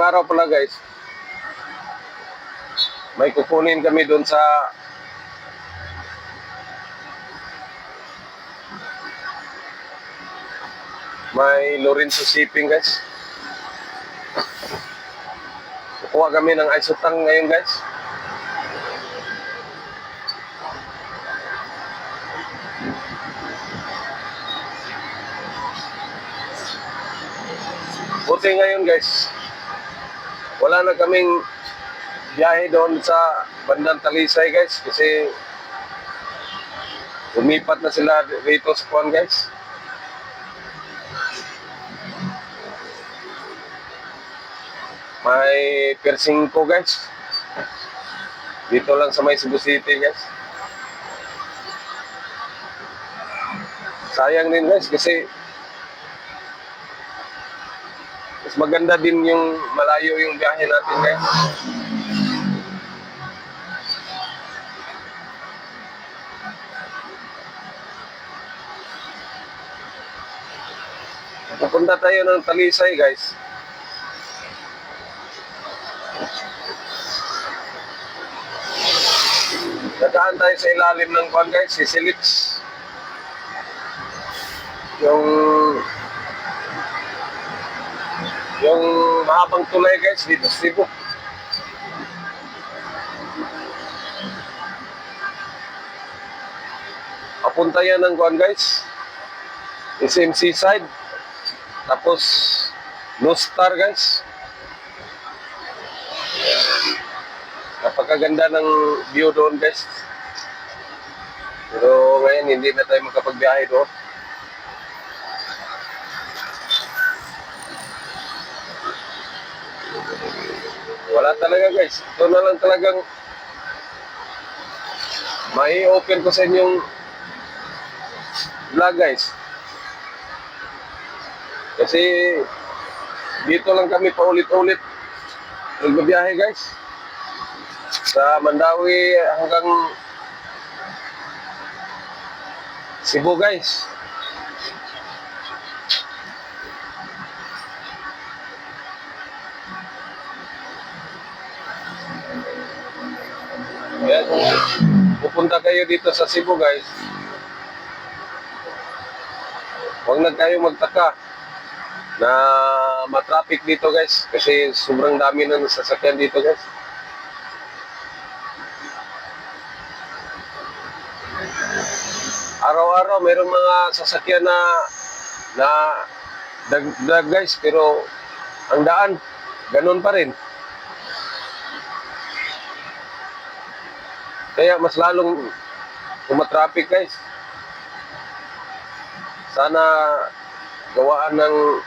ngayong araw pala guys, may kukunin kami doon sa may Lorenzo Shipping guys. Kukuha kami ng isotang ngayon guys. Buti ngayon guys, wala na kaming biyahe doon sa bandang Talisay guys, kasi lumipat na sila rito sa Kuan guys. May piercing ko guys, dito lang sa may Cebu City guys. Sayang din guys, kasi mas maganda din yung malayo yung biyahe natin guys. Pupunta tayo ng Talisay guys. Dadaan tayo sa ilalim ng Kuan guys, Sisilix. Yung mahabang tulay guys dito sa Cebu. Papunta yan ng Kuan guys, SMC side. Tapos No Star guys. Napakaganda ng view doon guys. Pero ngayon hindi na tayo makapagbiyahe doon. Wala talaga guys. Ito na lang talagang may open ko sa inyong vlog guys. Kasi dito lang kami paulit-ulit nagbabiyahe guys. Sa Mandawi hanggang Cebu guys. Ayan, pupunta kayo dito sa Cebu guys, huwag na kayo magtaka na matraffic dito guys, kasi sobrang dami ng sasakyan dito guys. Araw-araw mayroong mga sasakyan na dagdag guys, pero ang daan ganun pa rin. Kaya mas lalong tumatraffic guys. Sana gawaan ng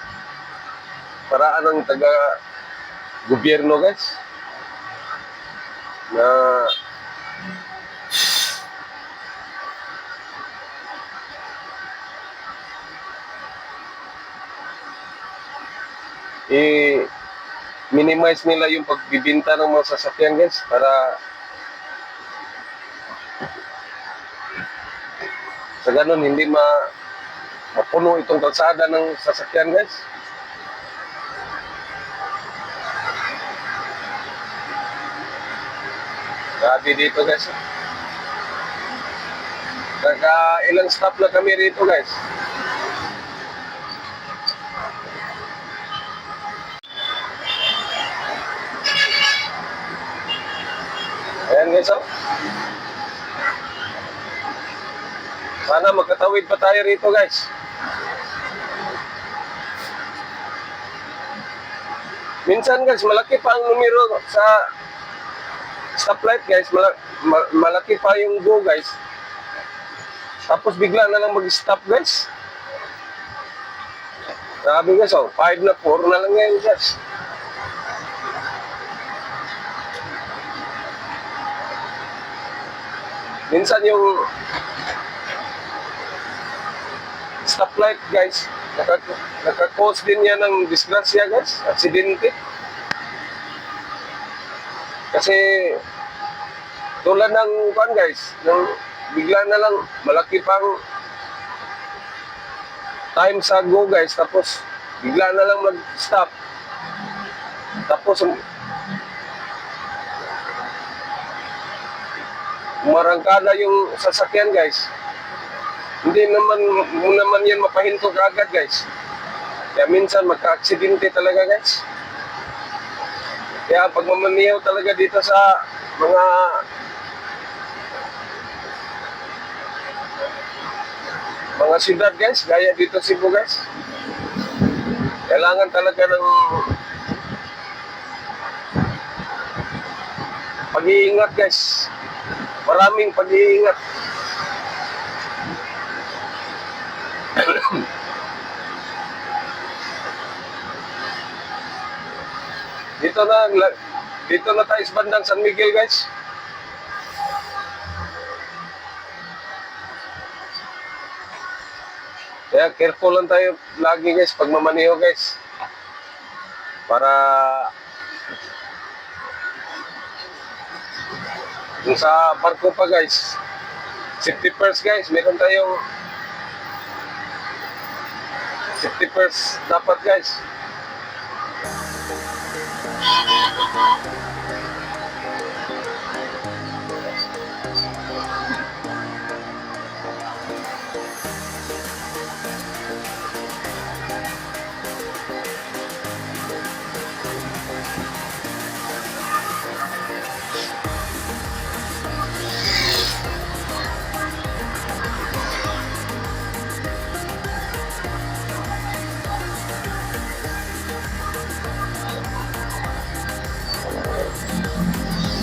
paraan ng taga-gobyerno guys na i-minimize nila yung pagbibinta ng mga sasakyan guys, para sa ganun hindi mapuno itong kalsada ng sasakyan guys. Grabe dito guys. Ilang stop na kami rito guys. Ayan guys, oh. Sana magkatawid pa tayo rito guys. Minsan guys, malaki pa ang numero sa stoplight guys. Malaki pa yung go guys. Tapos bigla na lang mag-stop guys. Sabi guys, oh, 5 na 4 na lang ngayon guys. Minsan yung stoplight guys, naka-cause din yan ng disgrasya guys, aksidente. Kasi tulad ng kan guys, nung bigla na lang malaki pang time sa go guys, tapos bigla na lang mag-stop. Tapos, marangkada yung sasakyan guys. Hindi naman mo naman yan mapahinto agad guys. Kaya minsan magka-aksidente talaga guys. Kaya pag mamaniyaw talaga dito sa mga siyudad guys, gaya dito Cebu guys, kailangan talaga ng pag-iingat guys. Maraming pag-iingat. Dito na tayo sa bandang San Miguel guys. Kaya careful lang tayo lagi guys pag mamaniho guys. Para yung sa barko pa guys, safety first guys, meron tayong safety first dapat guys.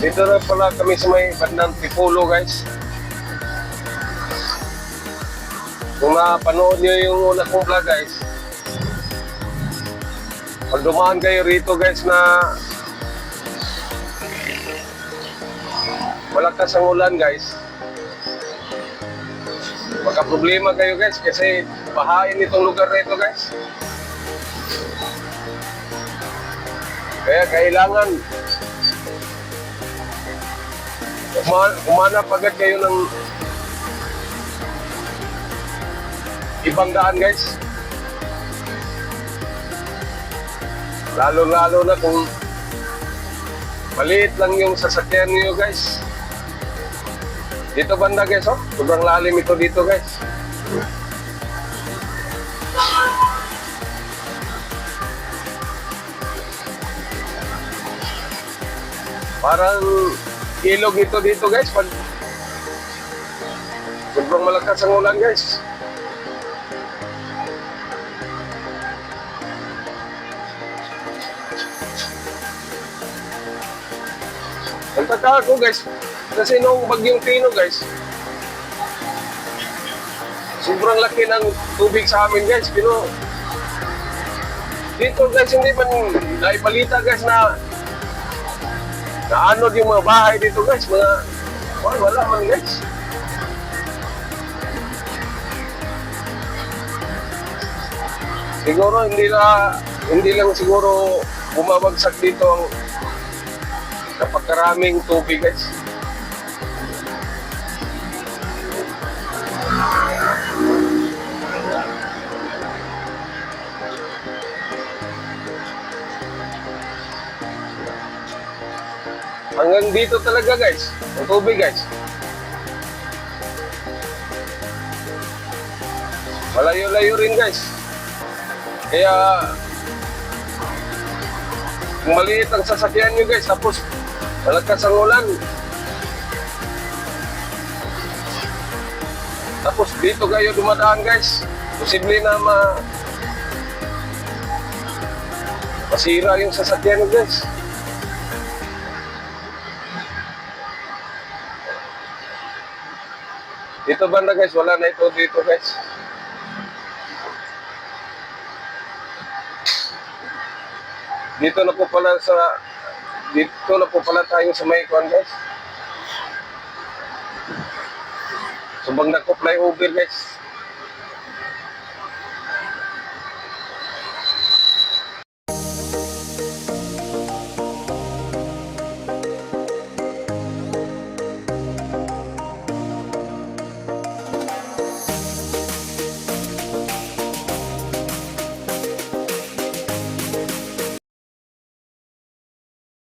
Dito na pala kami sa may bandang Tipolo guys. Kung napanood nyo yung una kong vlog guys, pag dumaan kayo rito guys na malakas ang ulan guys, magka-problema kayo guys kasi bahain itong lugar na ito guys. Kaya kailangan umanap agad kayo ng ibang daan guys. Lalo na kung maliit lang yung sasakyan niyo guys. Dito banda guys, oh, sobrang lalim ito dito guys. Parang ilog ito dito guys pag sobrang malakas ang ulan guys. Nagtaka ako guys kasi nung bagyong Tino guys, sobrang laki ng tubig sa amin guys, pero dito guys hindi man naibalita guys na naanod yung mga bahay dito guys, wala man guys. Siguro hindi lang siguro bumabagsak dito ang napakaraming tubig guys. Hanggang dito talaga guys, ang tubig guys. Malayo-layo rin guys. Kaya kung maliit ang sasakyan nyo guys, tapos malakas ang ulan, tapos dito kayo dumadaan guys, posible na masira yung sasakyan nyo guys. Dito banda guys, wala na ito dito guys. Dito na po pala tayo sa may kuan guys. Subang na ko flyover guys.